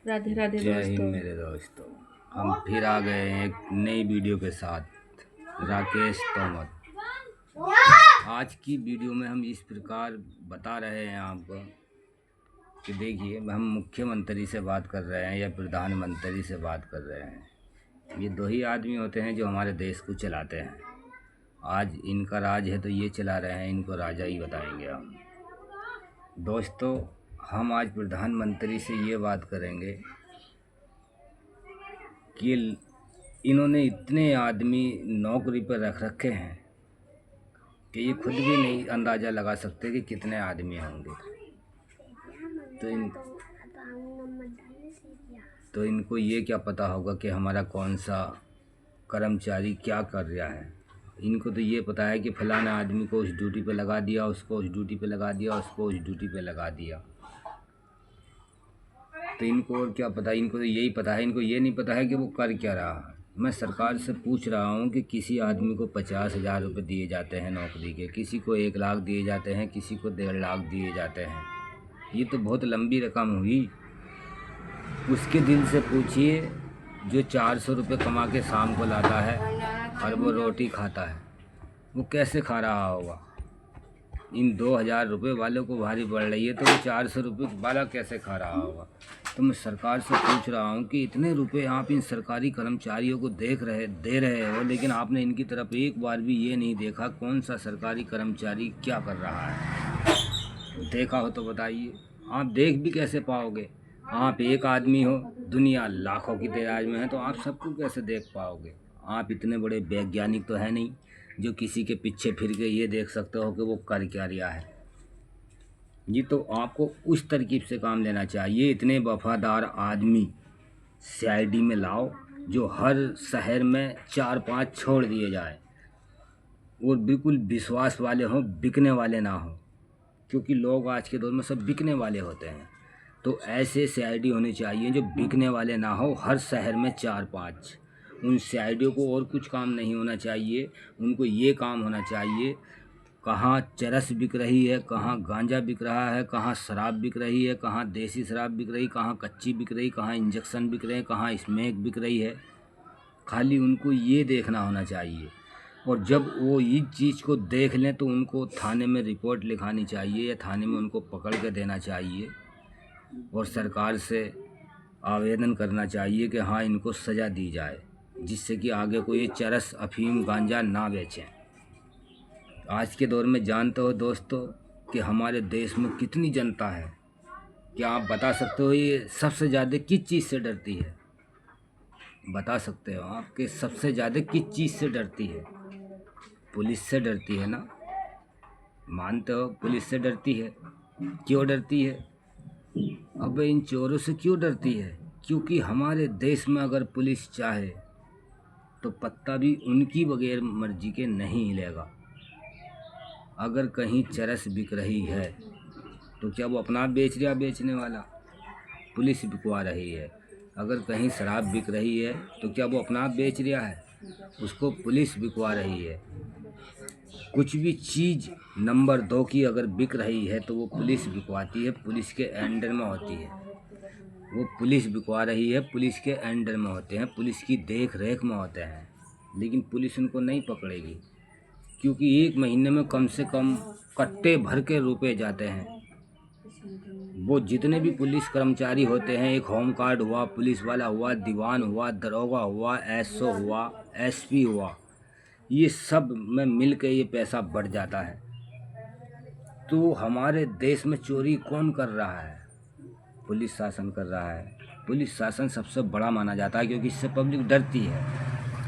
राधे राधे जय हिंद दोस्तों। मेरे दोस्तों। हम फिर आ गए हैं एक नई वीडियो के साथ। राकेश तोमर। आज की वीडियो में हम इस प्रकार बता रहे हैं आपको कि देखिए, हम मुख्यमंत्री से बात कर रहे हैं या प्रधानमंत्री से बात कर रहे हैं। ये दो ही आदमी होते हैं जो हमारे देश को चलाते हैं। आज इनका राज है तो ये चला रहे हैं, इनको राजा ही बताएंगे हम। दोस्तों, हम आज प्रधानमंत्री से ये बात करेंगे कि इन्होंने इतने आदमी नौकरी पर रख रखे हैं कि ये खुद भी नहीं अंदाज़ा लगा सकते कि कितने आदमी होंगे। तो इनको ये क्या पता होगा कि हमारा कौन सा कर्मचारी क्या कर रहा है। इनको तो ये पता है कि फलाना आदमी को उस ड्यूटी पे लगा दिया, उसको उस ड्यूटी पे लगा दिया, उसको उस ड्यूटी पे लगा दिया। तो इनको और क्या पता, इनको तो यही पता है, इनको ये नहीं पता है कि वो कर क्या रहा है। मैं सरकार से पूछ रहा हूँ कि किसी आदमी को 50,000 रुपये दिए जाते हैं नौकरी के, किसी को 1 लाख दिए जाते हैं, किसी को 1.5 लाख दिए जाते हैं। ये तो बहुत लंबी रकम हुई। उसके दिल से पूछिए जो 400 रुपये कमा के शाम को लाता है और वो रोटी खाता है, वो कैसे खा रहा होगा। इन 2,000 रुपये वालों को भारी पड़ रही है तो वो 400 रुपये वाला कैसे खा रहा होगा। तो मैं सरकार से पूछ रहा हूँ कि इतने रुपए आप इन सरकारी कर्मचारियों को दे रहे हो, लेकिन आपने इनकी तरफ एक बार भी ये नहीं देखा कौन सा सरकारी कर्मचारी क्या कर रहा है। देखा हो तो बताइए। आप देख भी कैसे पाओगे? आप एक आदमी हो, दुनिया लाखों की तादाद में है, तो आप सबको कैसे देख पाओगे? आप इतने बड़े वैज्ञानिक तो है नहीं जो किसी के पीछे फिर के ये देख सकते हो कि वो कर क्या रहा है। ये तो आपको उस तरकीब से काम लेना चाहिए। इतने वफादार आदमी सीआईडी में लाओ जो हर शहर में 4-5 छोड़ दिए जाए और बिल्कुल विश्वास वाले हों, बिकने वाले ना हों, क्योंकि लोग आज के दौर में सब बिकने वाले होते हैं। तो ऐसे सीआईडी होने चाहिए जो बिकने वाले ना हो, हर शहर में 4-5। उन सीआईडी को और कुछ काम नहीं होना चाहिए, उनको ये काम होना चाहिए कहाँ चरस बिक रही है, कहाँ गांजा बिक रहा है, कहाँ शराब बिक रही है, कहाँ देसी शराब बिक रही, कहाँ कच्ची बिक रही, कहाँ इंजेक्शन बिक रहे हैं, कहाँ स्मैक बिक रही है। खाली उनको ये देखना होना चाहिए। और जब वो इस चीज़ को देख लें तो उनको थाने में रिपोर्ट लिखानी चाहिए या थाने में उनको पकड़ के देना चाहिए और सरकार से आवेदन करना चाहिए कि हाँ, इनको सज़ा दी जाए, जिससे कि आगे कोई चरस अफीम गांजा ना बेचें। आज के दौर में जानते हो दोस्तों कि हमारे देश में कितनी जनता है। क्या आप बता सकते हो ये सबसे ज़्यादा किस चीज़ से डरती है? बता सकते हो आप कि सबसे ज़्यादा किस चीज़ से डरती है? पुलिस से डरती है ना? मानते हो पुलिस से डरती है। क्यों डरती है? अब इन चोरों से क्यों डरती है? क्योंकि हमारे देश में अगर पुलिस चाहे तो पत्ता भी उनकी बगैर मर्जी के नहीं हिलेगा। अगर कहीं चरस बिक रही है तो क्या वो अपना बेच रहा, बेचने वाला? पुलिस बिकवा रही है। अगर कहीं शराब बिक रही है तो क्या वो अपना बेच रहा है? उसको पुलिस बिकवा रही है। कुछ भी चीज़ नंबर 2 की अगर बिक रही है तो वो पुलिस बिकवाती है, पुलिस के अंडर में होती है। वो पुलिस बिकवा रही है, पुलिस के अंडर में होते हैं, पुलिस की देख रेख में होते हैं, लेकिन पुलिस उनको नहीं पकड़ेगी क्योंकि एक महीने में कम से कम कट्टे भर के रुपए जाते हैं। वो जितने भी पुलिस कर्मचारी होते हैं, एक होम गार्ड हुआ, पुलिस वाला हुआ, दीवान हुआ, दरोगा हुआ, एसओ हुआ, एसपी हुआ, ये सब में मिल के ये पैसा बढ़ जाता है। तो हमारे देश में चोरी कौन कर रहा है? पुलिस शासन कर रहा है। पुलिस शासन सबसे बड़ा माना जाता है क्योंकि इससे पब्लिक डरती है।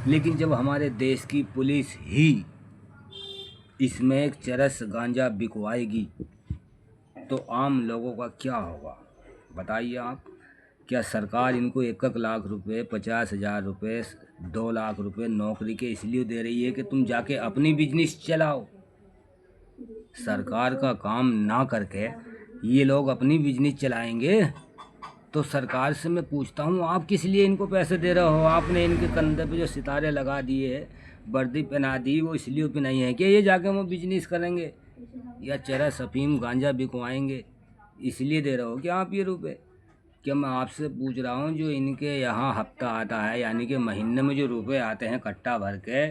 लेकिन जब हमारे देश की पुलिस ही इसमें एक चरस गांजा बिकवाएगी तो आम लोगों का क्या होगा? बताइए आप। क्या सरकार इनको 1-1 लाख रुपए, 50,000 रुपये, 2 लाख रुपए नौकरी के इसलिए दे रही है कि तुम जाके अपनी बिजनेस चलाओ? सरकार का काम ना करके ये लोग अपनी बिजनेस चलाएंगे? तो सरकार से मैं पूछता हूँ, आप किस लिए इनको पैसे दे रहे हो? आपने इनके कंधे पे जो सितारे लगा दिए, वर्दी पहना दी, वो इसलिए पहनाई है कि ये जाके वो बिजनेस करेंगे या चरस अफीम गांजा बिकवाएंगे? इसलिए दे रहे हो क्या आप ये रुपए? क्या मैं आपसे पूछ रहा हूँ जो इनके यहाँ हफ्ता आता है यानी कि महीने में जो रुपए आते हैं कट्टा भर के,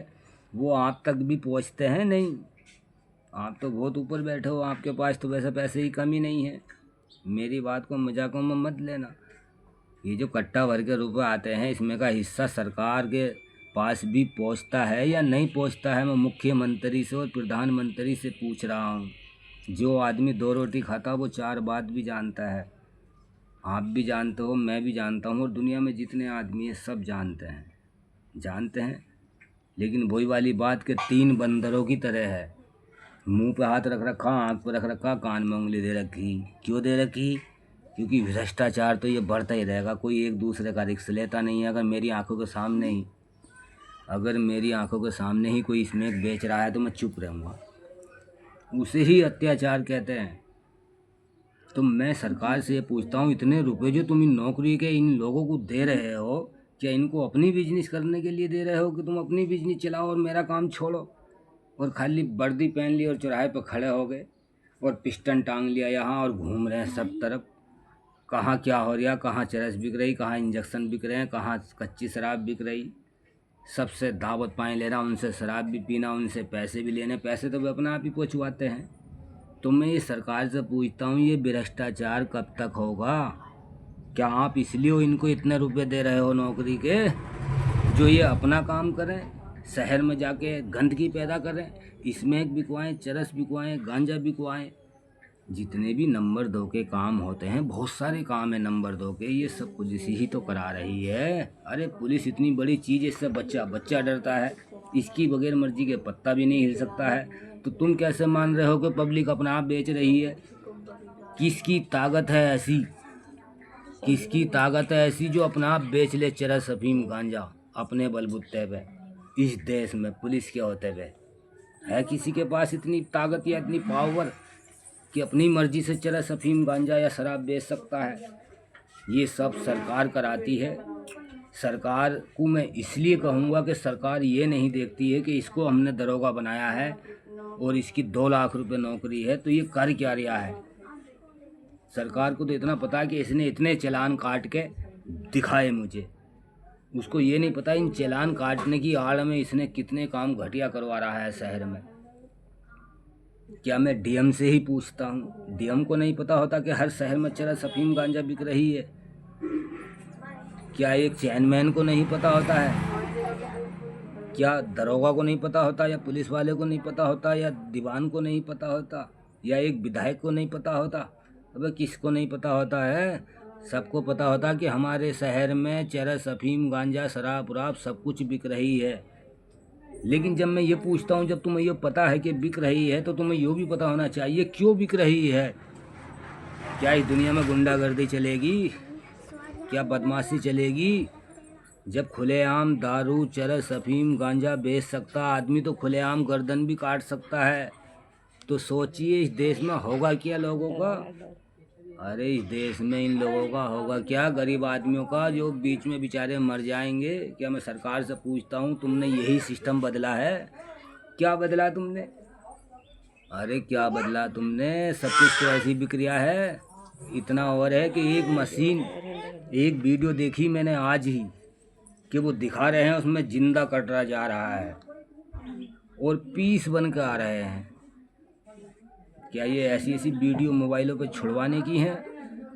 वो आप तक भी पहुँचते हैं? नहीं। आप तो बहुत ऊपर बैठे हो, आपके पास तो वैसे पैसे की कमी नहीं है। मेरी बात को मजाकों में मत लेना। ये जो कट्टा भर के रुपए आते हैं इसमें का हिस्सा सरकार के पास भी पहुंचता है या नहीं पहुंचता है? मैं मुख्यमंत्री से और प्रधानमंत्री से पूछ रहा हूँ। जो आदमी 2 रोटी खाता वो 4 बात भी जानता है। आप भी जानते हो, मैं भी जानता हूँ, और दुनिया में जितने आदमी हैं सब जानते हैं। लेकिन वही वाली बात के 3 बंदरों की तरह है। मुंह पे हाथ रख रखा, आँख पे रख रखा, कान में उंगली दे रखी। क्यों दे रखी? क्योंकि भ्रष्टाचार तो ये बढ़ता ही रहेगा। कोई एक दूसरे का रिस्क लेता नहीं है। अगर मेरी आंखों के सामने ही कोई स्नैक बेच रहा है तो मैं चुप रहूँगा। उसे ही अत्याचार कहते हैं। तो मैं सरकार से ये पूछता हूँ, इतने रुपए जो तुम इन नौकरी के इन लोगों को दे रहे हो, क्या इनको अपनी बिजनेस करने के लिए दे रहे हो कि तुम अपनी बिजनेस चलाओ और मेरा काम छोड़ो? और खाली वर्दी पहन ली और चौराहे पर खड़े हो गए और पिस्टन टांग लिया यहाँ और घूम रहे हैं सब तरफ। कहाँ क्या हो रहा, कहाँ चरस बिक रही, कहाँ इंजेक्शन बिक रहे हैं, कहाँ कच्ची शराब बिक रही। सबसे दावत पानी लेना, उनसे शराब भी पीना, उनसे पैसे भी लेने। पैसे तो वे अपना आप ही पहुँचवाते हैं। तो मैं ये सरकार से पूछता हूँ, ये भ्रष्टाचार कब तक होगा? क्या आप इसलिए इनको इतने रुपए दे रहे हो नौकरी के, जो ये अपना काम करें, शहर में जाके गंदगी पैदा करें, स्मैक बिकवाएं, चरस बिकवाएं, गांजा बिकवाएं? जितने भी नंबर 2 के काम होते हैं, बहुत सारे काम है नंबर 2 के, ये सब पुलिस ही तो करा रही है। अरे पुलिस इतनी बड़ी चीज़ है, इससे बच्चा डरता है। इसकी बगैर मर्जी के पत्ता भी नहीं हिल सकता है। तो तुम कैसे मान रहे हो कि पब्लिक अपना आप बेच रही है? किसकी ताकत है ऐसी जो अपना आप बेच ले चरस, अफीम, गांजा अपने बलबूते पे? इस देश में पुलिस के होते हुए है किसी के पास इतनी ताकत या इतनी पावर कि अपनी मर्जी से चरस, अफीम, गांजा या शराब बेच सकता है? ये सब सरकार कराती है। सरकार को मैं इसलिए कहूँगा कि सरकार ये नहीं देखती है कि इसको हमने दरोगा बनाया है और इसकी 2 लाख रुपए नौकरी है तो ये कर क्या रहा है। सरकार को तो इतना पता है कि इसने इतने चालान काट के दिखाए मुझे। उसको ये नहीं पता इन चालान काटने की आड़ में इसने कितने काम घटिया करवा रहा है शहर में। क्या मैं डीएम से ही पूछता हूँ? डीएम को नहीं पता होता कि हर शहर में चरस, अफीम, गांजा बिक रही है? क्या एक चेयरमैन को नहीं पता होता है? क्या दरोगा को नहीं पता होता, या पुलिस वाले को नहीं पता होता, या दीवान को नहीं पता होता, या एक विधायक को नहीं पता होता? अबे किसको नहीं पता होता है? सबको पता होता कि हमारे शहर में चरस, अफीम, गांजा, शराब उराब सब कुछ बिक रही है। लेकिन जब मैं ये पूछता हूँ, जब तुम्हें ये पता है कि बिक रही है तो तुम्हें ये भी पता होना चाहिए क्यों बिक रही है। क्या इस दुनिया में गुंडागर्दी चलेगी? क्या बदमाशी चलेगी? जब खुलेआम दारू, चरस, अफीम, गांजा बेच सकता आदमी तो खुलेआम गर्दन भी काट सकता है। तो सोचिए इस देश में होगा क्या लोगों का? अरे इस देश में इन लोगों का होगा क्या, गरीब आदमियों का, जो बीच में बेचारे मर जाएंगे। क्या मैं सरकार से पूछता हूँ, तुमने यही सिस्टम बदला है? क्या बदला तुमने? अरे क्या बदला तुमने? सब कुछ तो ऐसी बिक रहा है। इतना और है कि एक मशीन, एक वीडियो देखी मैंने आज ही कि वो दिखा रहे हैं उसमें जिंदा कटरा जा रहा है और पीस बन के आ रहे हैं। क्या ये ऐसी वीडियो मोबाइलों पे छुड़वाने की हैं,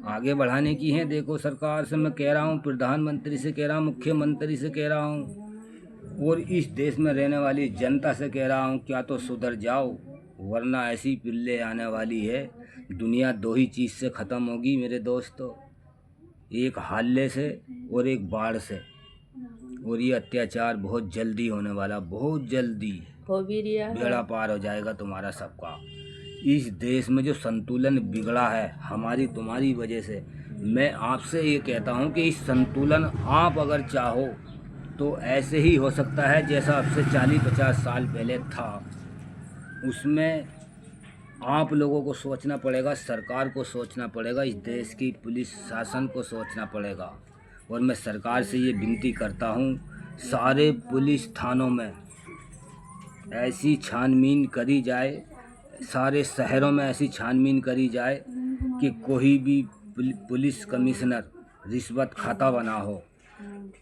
आगे बढ़ाने की हैं? देखो सरकार से मैं कह रहा हूँ, प्रधानमंत्री से कह रहा हूँ, मुख्यमंत्री से कह रहा हूँ और इस देश में रहने वाली जनता से कह रहा हूँ, क्या तो सुधर जाओ, वरना ऐसी पिल्ले आने वाली है। दुनिया 2 ही चीज़ से ख़त्म होगी मेरे दोस्तों, एक हाल्ले से और एक बाढ़ से। और ये अत्याचार बहुत जल्दी होने वाला, बहुत जल्दी बेड़ा पार हो जाएगा तुम्हारा सबका। इस देश में जो संतुलन बिगड़ा है हमारी तुम्हारी वजह से, मैं आपसे ये कहता हूँ कि इस संतुलन आप अगर चाहो तो ऐसे ही हो सकता है जैसा अब से 40-50 साल पहले था। उसमें आप लोगों को सोचना पड़ेगा, सरकार को सोचना पड़ेगा, इस देश की पुलिस शासन को सोचना पड़ेगा। और मैं सरकार से ये विनती करता हूँ, सारे पुलिस थानों में ऐसी छानबीन करी जाए, सारे शहरों में ऐसी छानबीन करी जाए कि कोई भी पुलिस कमिश्नर रिश्वत खाता बना हो,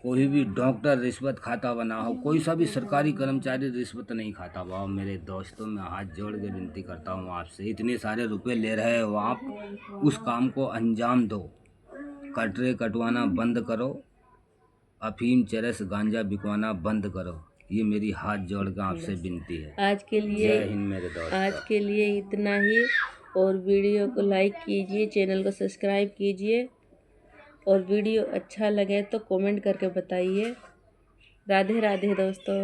कोई भी डॉक्टर रिश्वत खाता बना हो, कोई सा भी सरकारी कर्मचारी रिश्वत नहीं खाता। वाह मेरे दोस्तों, मैं हाथ जोड़ के विनती करता हूँ आपसे, इतने सारे रुपए ले रहे हो आप, उस काम को अंजाम दो। कटरे कटवाना बंद करो, अफीम चरस गांजा बिकवाना बंद करो। ये मेरी हाथ जोड़ के आपसे विनती है। जय हिंद मेरे दोस्त। आज के लिए इतना ही। और वीडियो को लाइक कीजिए, चैनल को सब्सक्राइब कीजिए, और वीडियो अच्छा लगे तो कमेंट करके बताइए। राधे राधे दोस्तों।